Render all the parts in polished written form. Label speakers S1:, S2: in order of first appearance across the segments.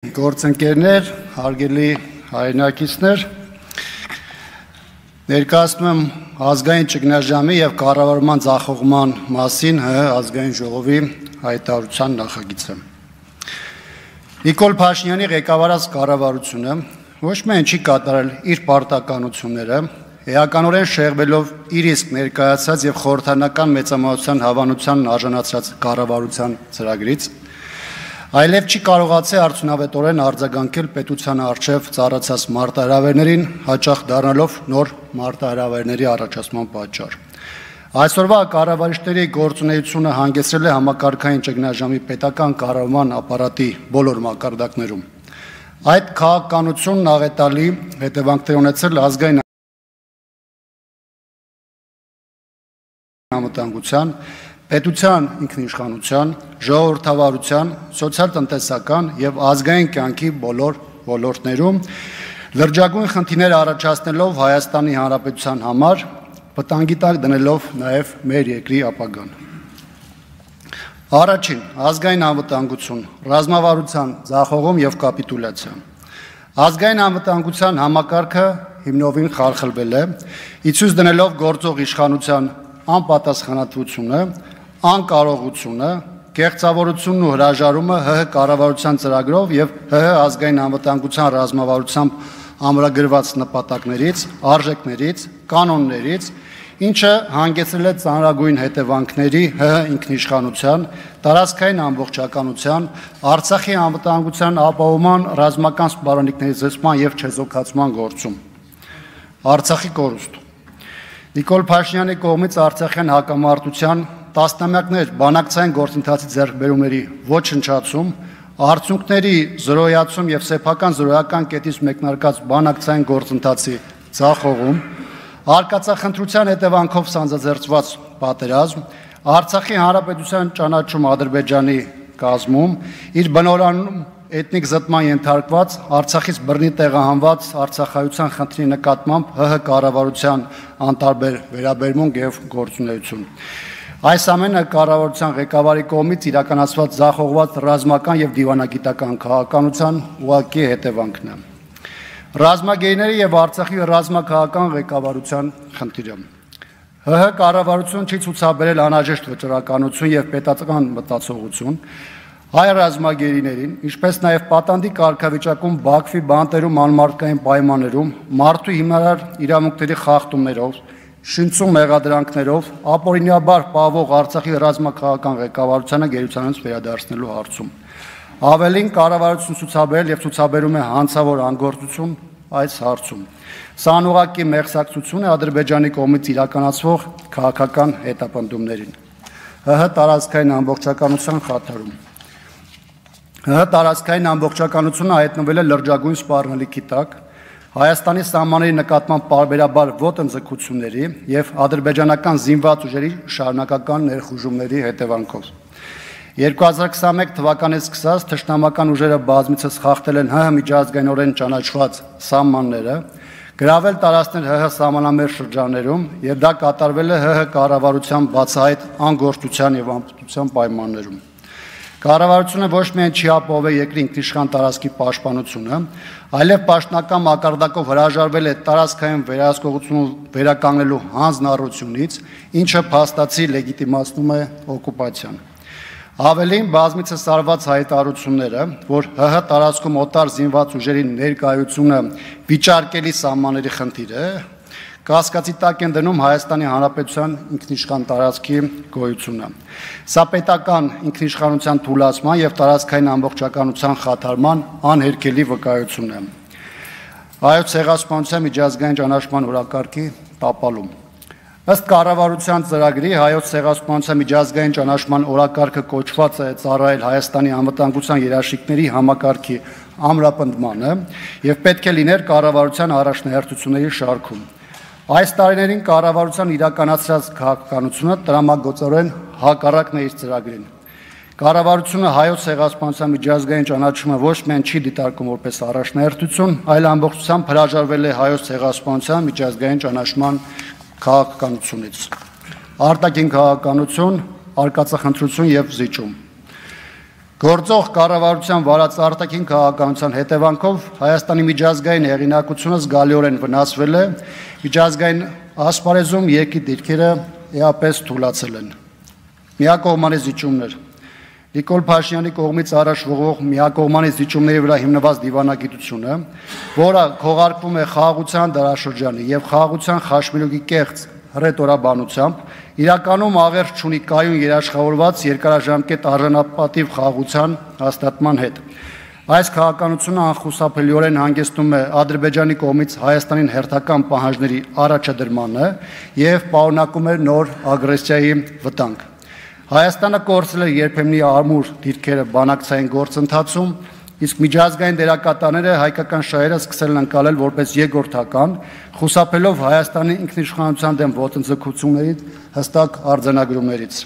S1: Գործընկերներ, հարգելի հայրենակիցներ, ներկայացնում եմ ազգային ճգնաժամի և կառավարման ձախողման մասին ՀՀ ազգային ժողովի հայտարարության նախագիծը։ Նիկոլ Փաշինյանի ղեկավարած կառավարությունը ոչ միայն չի կատարել իր պարտականությունները, էականորեն շեղվելով իր իսկ ներկայացած և խորհրդարանական մեծամասնության հավանությանն արժանացրած կառավարության ծրագրից, այլև չի կարողացել արդյունավետորեն արձագանքել պետության առջև ծառացած մարտահրավերներին, հաճախ դառնալով նոր մարտահրավերների առաջացման պատճառ։ Այսօրվա կառավարիչների գործունեությունը հանգեցրել է համակարգային ճգնաժամի պետական կառավարման ապարատի բոլոր մակարդակներում։ Այդ քաղաքականությունն աղետալի հետևանքներ ունեցել ազգային անվտանգության, պետության ինքնիշխանության, ժողովրդավարության, սոցիալ-տնտեսական և ազգային կյանքի բոլոր ոլորտներում, լրջագույն խնդիրներ առաջացնելով Հայաստանի Հանրապետության համար, վտանգի տակ դնելով նաև մեր երկրի ապագան։ Առաջին, ազգային անվտանգություն, ռազմավարության ձախողում և կապիտուլյացիա։ Ազգային անվտանգության համակարգը հիմնովին խարխլվել է, ի ցույց դնելով գործող իշխանության անպատասխանատվությունը, անկարողությունը, կեղծավորությունն ու հրաժարումը ՀՀ կառավարության ծրագրով և ՀՀ ազգային անվտանգության ռազմավարությամբ ամրագրված նպատակներից, արժեքներից, կանոններից, ինչը հանգեցրել է ծանրագույն հետևանքների ՀՀ ինքնիշխանության, տարածքային ամբողջականության, Արցախի անվտանգության ապահովման ռազմական սպառնալիքների զսպման և չեզոքացման գործում։ Արցախի կորուստ։ Նիկոլ Փաշինյանի կողմից արցախյան հակամարտության տասնամյակներ բանակցային գործընթացի ձեռքբերումների ոչնչացում, արդյունքների զրոյացում և սեփական զրոյական կետից մեկնարկած բանակցային գործընթացի ձախողում, արկածախնդրության հետևանքով սանձազերծված պատերազմ, Արցախի Հանրապետության ճանաչում Ադրբեջանի կազմում, իր բնորանում էթնիկ զտման ենթարկված, Արցախից բռնի տեղահանված արցախայության խնդրի նկատմամբ ՀՀ կառավարության անտարբեր վերաբերմունք և գործունեություն։ Այս ամենը կառավարության ղեկավարի կողմից իրականացված ձախողված ռազմական և դիվանագիտական քաղաքականության ուղղակի հետևանքն է։ Ռազմագերիների և Արցախի ռազմաքաղաքական ղեկավարության խնդիրը։ ՀՀ կառավարությունը չի ցուցաբերել անհրաժեշտ վճռականություն և պետական մտածողություն հայ ռազմագերիներին, ինչպես նաև պատանդի կարգավիճակում Բաքվի բանտերում անմարդկային պայմաններում, մարդու հիմնարար իրավունքների խախտումներով, շինծու մեղադրանքներով, ապօրինաբար պահվող Արցախի ռազմաքաղաքական ղեկավարությանը գերությանից վերադարձնելու հարցում։ Ավելին, կառավարությունը ցուցաբերել և ցուցաբերում է հանցավոր անգործություն այս հարցում։ Սա անուղղակի մեղսակցություն է Ադրբեջանի կողմից իրականացվող քաղաքական հետապնդումներին։ ՀՀ տարածքային ամբողջականության խաթարում։ ՀՀ տարածքային ամբողջականությունը հայտնվել է լրջագույն սպառնալիքի տակ, Հայաստանի սահմանների նկատմամբ պարբերաբար ոտնձգությունների և ադրբեջանական զինված ուժերի շարունակական ներխուժումների հետևանքով։ 2021 թվականից սկսած թշնամական ուժերը բազմիցս խախտել են ՀՀ միջազգայինորեն ճանաչված սահմանները, գրավել տարածքներ ՀՀ սահմանամերձ շրջաններում և դա կատարվել է ՀՀ կառավարության բացահայտ անգործության և անպտղության պայմաններում։ Կառավարությունը ոչ միայն չի ապահովել երկրի ինքնիշխան տարածքի պաշտպանությունը, այլև պաշտոնական մակարդակով հրաժարվել է տարածքային վերահսկողությունը վերականգնելու հանձնառությունից, ինչը փաստացի լեգիտիմացնում է օկուպացիան։ Ավելին, բազմիցս արված հայտարարությունները, որ ՀՀ տարածքում օտար զինված ուժերի ներկայությունը վիճարկելի սահմանների խնդիր է, կասկածի տակ են դնում Հայաստանի Հանրապետության ինքնիշխան տարածքի գոյությունը։ Սա պետական ինքնիշխանության թուլացման և տարածքային ամբողջականության խաթարման անհերքելի վկայություն է։ Հայոց ցեղասպանության միջազգային ճանաչման օրակարգի տապալում։ Ըստ կառավարության ծրագրի Հայոց ցեղասպանության միջազգային ճանաչման օրակարգը կոչված է ծառայել Հայաստանի անվտանգության երաշխիքների համակարգի ամրապնդմանը և պետք է լիներ կառավարության առաջնահերթությունների շարքում։ Այս տարիներին կառավարության իրականացրած քաղաքականությունը տրամագործորեն հակառակն է իր ծրագրին։ Կառավարությունը Հայոց ցեղասպանության միջազգային ճանաչումը ոչ միայն չի դիտարկում որպես առաջնահերթություն, այլ ամբողջությամբ հրաժարվել է Հայոց ցեղասպանության միջազգային ճանաչման քաղաքականությունից։ Արտաքին քաղաքականություն, արկածախնդրություն և զիջում։ Գործող կառավարության վարած արտաքին քաղաքականության հետևանքով Հայաստանի միջազգային հեղինակությունը զգալիորեն վնասվել է, միջազգային ասպարեզում երկրի դիրքերը էապես թուլացել են։ Միակողմանի զիջումներ։ Նիկոլ Փաշինյանի կողմից առաջ ուղղվող միակողմանի զիջումների վրա հիմնված դիվանագիտությունը, որը քողարկվում է խաղաղության դարաշրջանի եւ խաղաղության խաչմերուկի կեղծ հռետորաբանությամբ, իրականում աղերս չունի կայուն երաշխավորված երկարաժամկետ արժանապատիվ խաղաղության հաստատման հետ։ Այս քաղաքականությունը անխուսափելիորեն հանգեցնում է Ադրբեջանի կողմից Հայաստանին հերթական պահանջների առաջադրմանը եւ պարունակում է նոր ագրեսիայի վտանգ։ Հայաստանը կորցրել է երբեմնի արմուր դիրքերը բանակցային գործընթացում, իսկ միջազգային դերակատարները հայկական շահերը սկսել են անցալել որպես երկրորդական, խուսափելով Հայաստանի ինքնիշխանության դեմ ոտնձգություններից հստակ արձանագրումներից։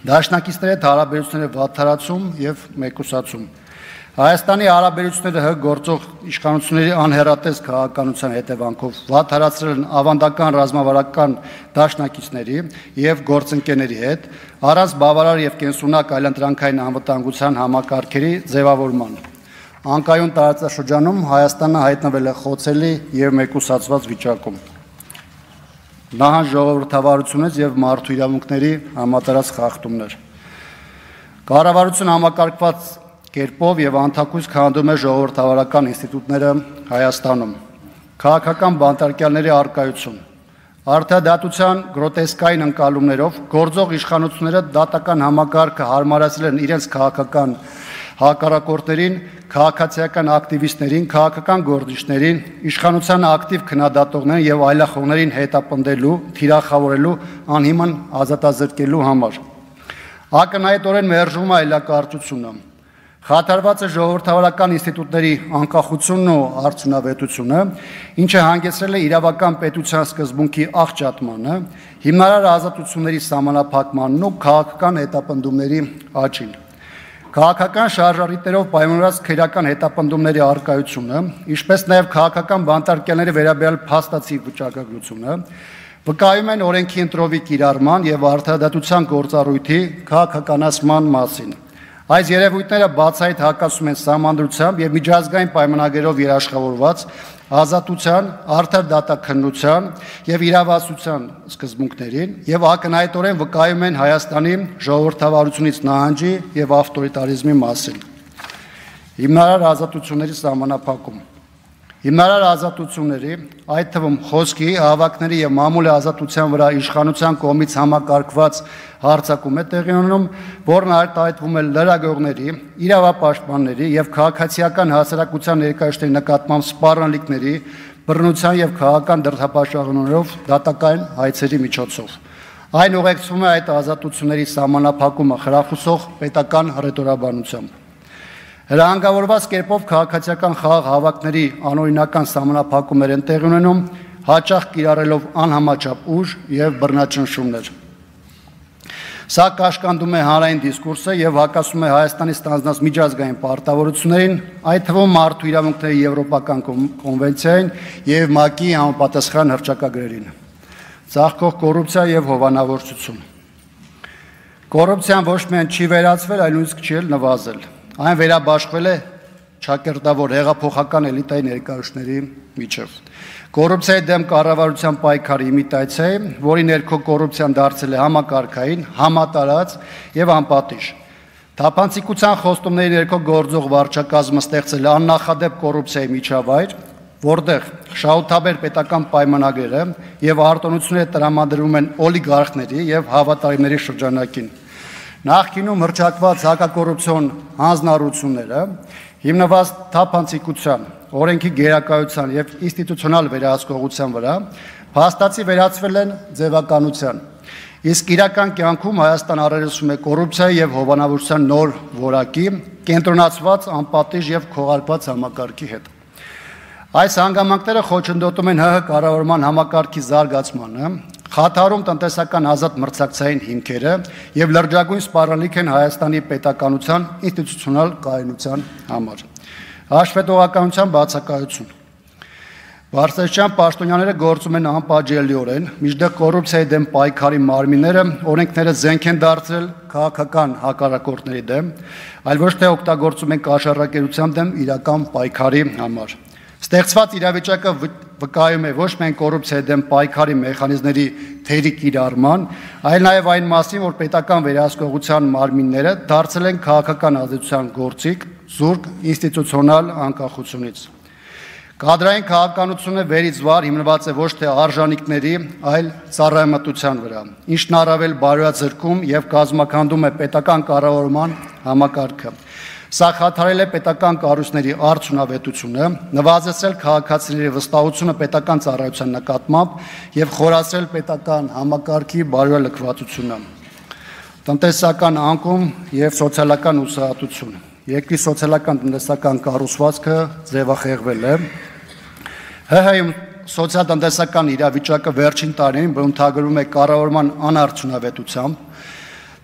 S1: Դաշնակիցների հետ հարաբերությունները վատթարացում եւ մեկուսացում։ Հայաստանի հարաբերությունները գործող իշխանությունների անհեռատես քաղաքականության հետևանքով վատթարացրել են ավանդական ռազմավարական դաշնակիցների եւ գործընկերների հետ, առանց բավարար եւ կենսունակ այլընտրանքային անվտանգության համակարգերի ձևավորման։ Անկայուն տարածաշրջանում Հայաստանը հայտնվել է խոցելի եւ մեկուսացված վիճակում։ Նահանջ ժողովրդավարությունից եւ մարդու իրավունքների համատարած խախտումներ։ Կառավարությունը համակարգված կերպով եւ անթակույց քանդում է ժողովրդավարական ինստիտուտները Հայաստանում։ Քաղաքական բանտարկյալների առկայություն։ Արդարադատության գրոտեսկային ընկալումներով գործող իշխանությունները դատական համակարգը հարմարացրել են իրենց քաղաքական հակառակորդներին, քաղաքացիական ակտիվիստներին, քաղաքական գործիչներին, իշխանության ակտիվ քննադատողներին եւ այլախոհներին հետապնդելու, թիրախավորելու, անհիմն ազատազրկելու համար։ Ակնհայտորեն մերժվում է այլակարգությունը։ Խաթարված է ժողովրդավարական ինստիտուտների անկախությունն ու արդյունավետությունը, ինչը հանգեցրել է իրավական պետության սկզբունքի աղճատմանը, հիմնարար ազատությունների սահմանափակմանն ու քաղաքական հետապնդումների աճին։ Քաղաքական շարժառիթներով պայմանավորված քրեական հետապնդումների առկայությունը, ինչպես նաև քաղաքական բանտարկյալների վերաբերյալ փաստացի վիճակագրությունը, վկայում են օրենքի ընտրովի կիրառման եւ արդարադատության գործառույթի քաղաքականացման մասին։ Այս երևույթները բացահայտ հակասում են սահմանադրությամբ եւ միջազգային պայմանագրերով երաշխավորված ազատության, արդար դատաքննության եւ իրավասության սկզբունքներին եւ ակնհայտորեն վկայում են Հայաստանի ժողովրդավարությունից նահանջի եւ ավտորիտարիզմի մասին։ Հիմնարար ազատությունների սահմանափակում։ Հիմնարար ազատությունների, այդ թվում խոսքի, հավաքների եւ մամուլի ազատության վրա իշխանության կողմից համակարգված հարձակում է տեղի ունենում, որն արտահայտվում է լրագրողների, իրավապաշտպանների եւ քաղաքացիական հասարակության ներկայացուցիչների նկատմամբ սպառնալիքների, բռնության եւ քաղաքական դրդապաշարումներով դատական հայցերի միջոցով։ Այն ուղեկցվում է այդ ազատությունների սահմանափակումը խրախուսող պետական հռետորաբանությամբ։ Հրահանգավորված կերպով քաղաքացիական խաղաղ հավաքների անօրինական սահմանափակումներ են տեղի ունենում, հաճախ կիրառելով անհամաչափ ուժ եւ բռնաճնշումներ։ Սա կաշկանդում է հանրային դիսկուրսը եւ հակասում է Հայաստանի ստանձնած միջազգային պարտավորություններին, այդ թվում մարդու իրավունքների եվրոպական կոնվենցիային եւ ՄԱԿ-ի համապատասխան հռչակագրերին։ Ծաղկող կոռուպցիա եւ հովանավորչություն։ Կոռուպցիան ոչ միայն չի վերացվել, այլ նույնիսկ չի նվազել։ Այն վերաբաշխվել է ճակերտավոր հեղափոխական էլիտայի ներկայացուցիչների միջև։ Կոռուպցիայի դեմ կառավարության պայքարի իմիտացիա, որի ներքո կոռուպցիան դարձել է համակարգային, համատարած եւ անպատիժ։ Թափանցիկության խոստումների ներքո գործող վարչակազմը ստեղծել է աննախադեպ կոռուպցիայի միջավայր, որտեղ շահութաբեր պետական պայմանագրերը եւ արտոնությունները տրամադրվում են օլիգարխների եւ հավատարիմների շրջանակին։ Նախկինում հռչակված հակակոռուպցիոն հանձնառությունները հիմնված թափանցիկության, օրենքի գերակայության եւ ինստիտուցիոնալ վերահսկողության վրա փաստացի վերածվել են ձևականության։ Իսկ իրական կյանքում Հայաստան առերեսվում է կոռուպցիայի եւ հովանավորության նոր որակի, կենտրոնացված անպատիժ եւ քողարկված համակարգի հետ։ Այս հանգամանքները խոչընդոտում են ՀՀ կառավարման համակարգի զարգացմանը, խաթարում տնտեսական ազատ մրցակցային հիմքերը եւ լրջագույն սպառնալիք են Հայաստանի պետականության ինստիտուցիոնալ կայունության համար։ Հաշվետվողականության բացակայություն։ Բարձրաստիճան պաշտոնյաները գործում են անպատժելիորեն, մինչդեռ կոռուպցիայի դեմ պայքարի մարմինները օրենքները զենք են դարձրել քաղաքական հակառակորդների դեմ, այլ ոչ թե օգտագործում են կաշառակերության դեմ իրական պայքարի համար։ Ստեղծված իրավիճակը վկայում է ոչ միայն կոռուպցիայի դեմ պայքարի մեխանիզմների թերի կիրառման, այլ նաև այն մասին, որ պետական վերահսկողության մարմինները դարձել են քաղաքական ազդեցության գործիք զուրկ ինստիտուցիոնալ անկախությունից։ Կադրային քաղաքականությունը վերից վար հիմնված է ոչ թե արժանինքների, այլ ծառայամտության վրա, ինչն առավել բարոյացրկում եւ կազմաքանդում է պետական կառավարման համակարգը։ Սա խաթարել է պետական կառույցների արդյունավետությունը, նվազեցրել քաղաքացիների վստահությունը պետական ծառայության նկատմամբ եւ խորացրել պետական համակարգի բարոյալքվածությունը։ Տնտեսական անկում եւ սոցիալական ուսահատություն։ Երկրի սոցիալական տնտեսական կառուցվածքը ձևախեղվել է։ ՀՀ-ում սոցիալ-տնտեսական իրավիճակը վերջին տարիներին բնութագրվում է կառավարման անարդյունավետությամբ,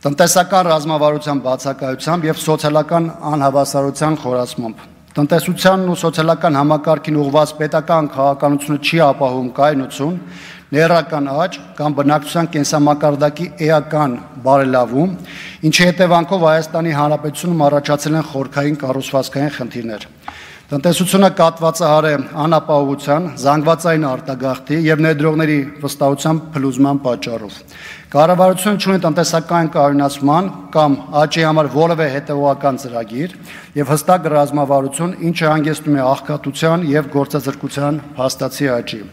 S1: տնտեսական ռազմավարության բացակայությամբ եւ սոցիալական անհավասարության խորացմամբ։ Տնտեսությանն ու սոցիալական համակարգին ուղղված պետական քաղաքականությունը չի ապահովում կայունություն, ներառական աճ կամ բնակչության կենսամակարդակի էական բարելավում, ինչի հետևանքով Հայաստանի Հանրապետությունում առաջացել են խորքային կառուցվածքային խնդիրներ։ Տնտեսությունը կատվածահար է անապահովության, զանգվածային արտագաղթի եւ ներդրողների վստահության փլուզման պատճառով։ Կառավարությունը չունի տնտեսական կայունացման կամ աճի համար որևէ հետևողական ծրագիր եւ հստակ ռազմավարություն, ինչը հանգեցնում է աղքատության եւ գործազրկության փաստացի աճի։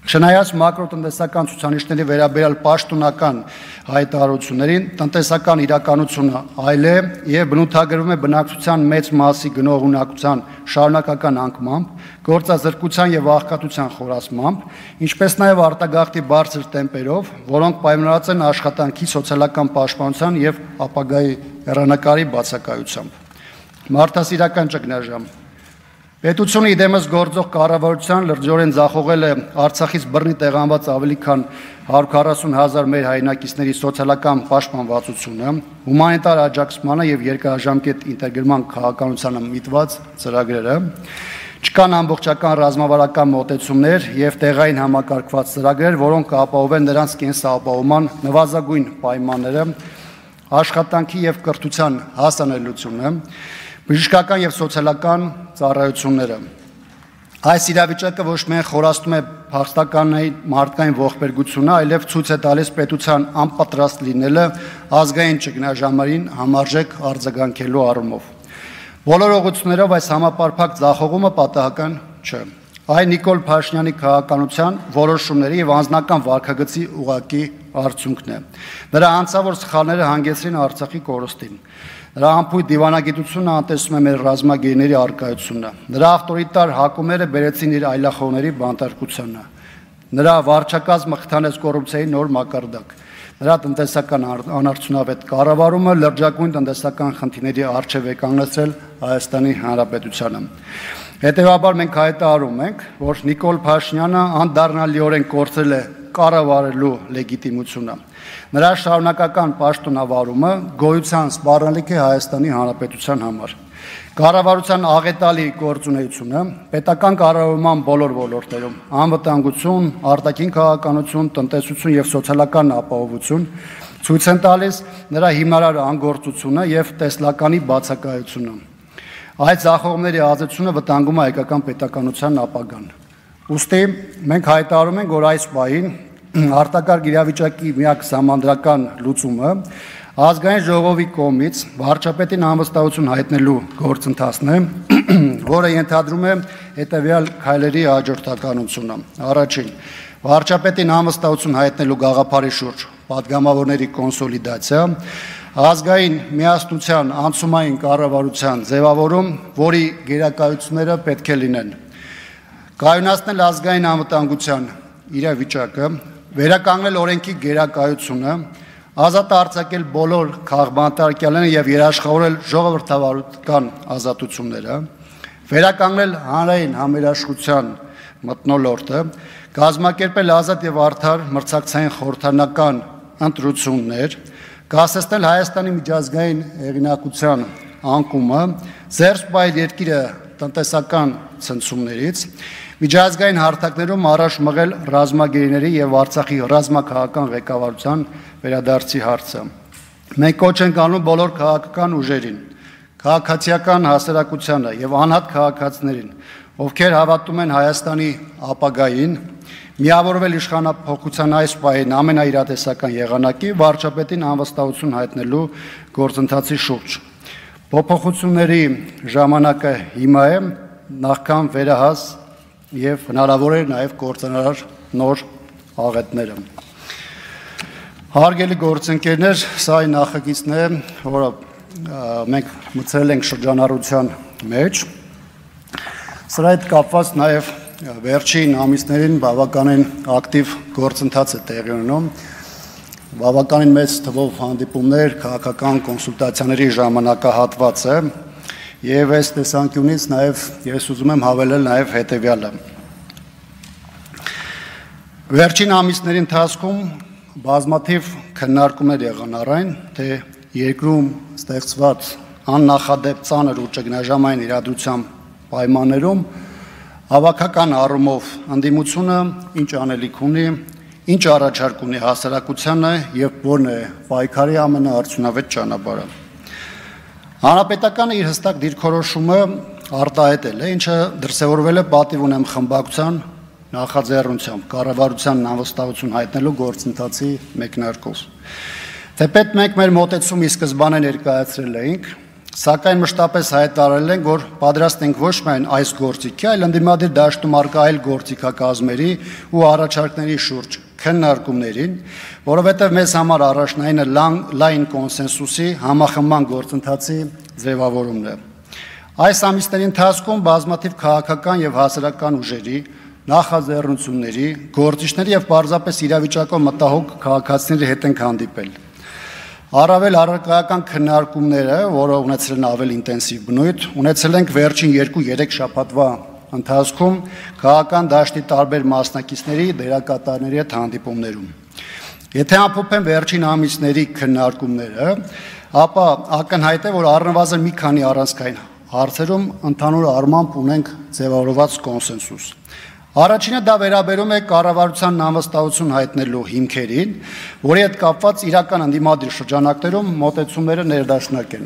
S1: Չնայած մակրոտնտեսական ցուցանիշների վերաբերյալ պաշտոնական հայտարարություններին, տնտեսական իրականությունը այլ է եւ բնութագրվում է բնակչության մեծ մասի գնողունակության շարունակական անկմամբ, գործազրկության եւ աղքատության խորացմամբ, ինչպես նաեւ արտագաղթի բարձր տեմպերով, որոնք պայմանավորված են աշխատանքի սոցիալական պաշտպանության եւ ապագայի հեռանկարի բացակայությամբ։ Մարդասիրական ճգնաժամ։ Պետությունը իդեմս գործող կառավարության լրջորեն ձախողել է Արցախից բռնի տեղանված ավելի քան 140,000 մեր հայրենակիցների սոցիալական պաշտպանվածությունը, հումանիտար աջակցմանը եւ երկարաժամկետ ինտեգրման քաղաքականությանը միտված ծրագրերը, չկան ամբողջական ռազմավարական մոտեցումներ եւ տեղային համակարգված ծրագրեր, որոնք կապահովեն նրանց կենսապահովման նվազագույն պայմանները, աշխատանքի եւ կրթության հասանելիությունը, բժշկական եւ սոցիալական ծառայությունները։ Այս իրավիճակը ոչ միայն խորացնում է փախստականների մարդկային ողբերգությունը, այլև ցույց է տալիս պետության անպատրաստ լինելը ազգային ճգնաժամերին համարժեք արձագանքելու առումով։ Բոլոր ուղղություններով այս համապարփակ ձախողումը պատահական չէ։ Այն Նիկոլ Փաշինյանի քաղաքականության որոշումների եւ անձնական վարքագծի ուղղակի արդյունքն է։ Նրա անձավոր սխալները հանգեցրին Արցախի կորստին։ Նրա անփույթ դիվանագիտությունը անտեսում է մեր ռազմագերիների առկայությունը։ Նրա ավտորիտար հակումները բերեցին իր այլախոհների բանտարկությանը։ Նրա վարչակազմը խթանեց կոռուպցիայի նոր մակարդակ։ Նրա տնտեսական անարդյունավետ կառավարումը լրջագույն տնտեսական խնդիրների առջև է կանգնեցրել Հայաստանի Հանրապետությանը։ Հետևաբար մենք հայտարարում ենք, որ Նիկոլ Փաշինյանը անդառնալիորեն կորցրել է կառավարելու լեգիտիմությունը։ Նրա շարունակական պաշտոնավարումը գոյության սպառնալիք է Հայաստանի Հանրապետության համար։ Կառավարության աղետալի գործունեությունը պետական կառավարման բոլոր ոլորտներում՝ անվտանգություն, արտաքին քաղաքականություն, տնտեսություն եւ սոցիալական ապահովություն ցույց են տալիս նրա հիմնարար անգործությունը եւ տեսլականի բացակայությունը։ Այդ ձախողումների ազդեցությունը վտանգում է հայկական պետականության ապագան։ Ուստի մենք հայտարարում ենք, որ այս պահին արտակարգ իրավիճակի միակ սահմանադրական լուծումը ազգային ժողովի կողմից վարչապետին անվստահություն հայտնելու գործընթացն է, որը ենթադրում է հետևյալ քայլերի հաջորդականությունը։ Առաջին, վարչապետին անվստահություն հայտնելու գաղափարի շուրջ պատգամավորների կոնսոլիդացիա, ազգային միասնության անցումային կառավարության ձևավորում, որի գերակայությունները պետք է լինեն։ Կայունացնել ազգային անվտանգության իրավիճակը, վերականգնել օրենքի գերակայությունը, ազատ արձակել բոլոր քաղբանտարկյալները եւ երաշխավորել ժողովրդավարական ազատությունները, վերականգնել հանրային համերաշխության մթնոլորտը, կազմակերպել ազատ եւ արդար մրցակցային խորհրդանական ընտրություններ, կասեցնել Հայաստանի միջազգային հեղինակության անկումը, զերծ պահել երկիրը տնտեսական ցնցումներից, Միջազգային հարթակներում առաջ մղել ռազմագերիների եւ Արցախի ռազմաքաղաքական ղեկավարության վերադարձի հարցը։ Մենք կոչ ենք անում բոլոր քաղաքական ուժերին, քաղաքացիական հասարակությանը եւ անհատ քաղաքացիներին, ովքեր հավատում են Հայաստանի ապագային, միավորվել իշխանափոխության այս պահին ամենաիրատեսական եղանակի վարչապետին անվստահություն հայտնելու գործընթացի շուրջ։ Փոփոխությունների ժամանակը հիմա է, նախքան վերահաս եւ հնարավոր է նաեւ կործանարար նոր աղետները։ Հարգելի գործընկերներ, սա այն նախագիծն է, որը մենք մտցրել ենք շրջանառության մեջ։ Սրա հետ կապված նաեւ վերջին ամիսներին բավականին ակտիվ գործընթաց է տեղի ունենում, բավականին մեծ թվով հանդիպումներ, քաղաքական կոնսուլտացիաների ժամանակահատված է, եւ այս տեսանկյունից նաեւ ես ուզում եմ հավելել նաեւ հետեւյալը։ Վերջին ամիսների ընթացքում բազմաթիվ քննարկումներ եղան առայն, թե երկրում ստեղծված աննախադեպ ծանր ու ճգնաժամային իրադրության պայմաններում հավաքական առումով ընդդիմությունը ինչ անելիք ունի, ինչ առաջարկ ունի հասարակությանը եւ որն է պայքարի ամենաարդյունավետ ճանապարհը։ Հանրապետականը իր հստակ դիրքորոշումը արտահայտել է, ինչը դրսևորվել է պատիվ ունեմ խմբակցության նախաձեռնությամբ, կառավարությանն անվստահություն հայտնելու գործընթացի մեկնարկով։ Թեպետ մենք մեր մոտեցումը ի սկզբանե ներկայացրել էինք, սակայն մշտապես հայտարարել ենք, որ պատրաստ ենք ոչ միայն այս գործիքի, այլ ընդդիմադիր դաշտում առկա այլ գործիքակազմերի ու առաջարկների շուրջ քննարկումներին, որովհետև մեզ համար առաջնայինը լայն կոնսենսուսի համախմբման գործընթացի ձևավորումն է։ Այս ամիսների ընթացքում բազմաթիվ քաղաքական եւ հասարակական ուժերի, նախաձեռնությունների, գործիչների եւ պարզապես իրավիճակով մտահոգ քաղաքացիների հետ ենք հանդիպել։ Առավել առարկայական քննարկումները, որը ունեցել են ավելի ինտենսիվ բնույթ, ունեցել ենք վերջին 2-3 շաբաթվա ընթացքում քաղաքական դաշտի տարբեր մասնակիցների, դերակատարների հետ հանդիպումներում։ Եթե ամփոփեմ վերջին ամիսների քննարկումները, ապա ակնհայտ է, որ առնվազն մի քանի առանցքային հարցերում ընդհանուր առմամբ ունենք ձևավորված կոնսենսուս։ Առաջինը դա վերաբերում է կառավարությանն անվստահություն հայտնելու հիմքերին, որի հետ կապված իրական ընդդիմադիր շրջանակներում մոտեցումները ներդաշնակ են։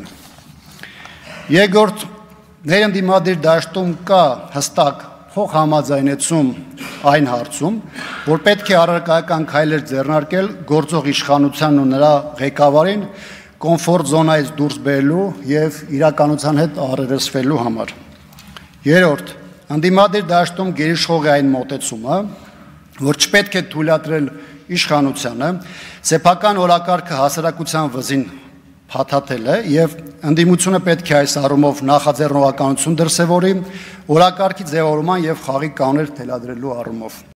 S1: Երկրորդ, ներընդդիմադիր դաշտում կա հստակ փոխհամաձայնեցում այն հարցում, որ պետք է առարկայական քայլեր ձեռնարկել գործող իշխանությանն ու նրա ղեկավարին կոմֆորտ զոնայից դուրս բերելու եւ իրականության հետ առերեսվելու համար։ Երրորդ, ընդդիմադիր դաշտում գերիշխող է այն մոտեցումը, որ չպետք է թույլատրել իշխանությանը սեփական օրակարգը հասարակության վզին փաթաթել է եւ ընդդիմությունը պետք է այս առումով նախաձեռնողականություն դրսևորի օրակարգի ձևավորման եւ խաղի կանոններ թելադրելու առումով։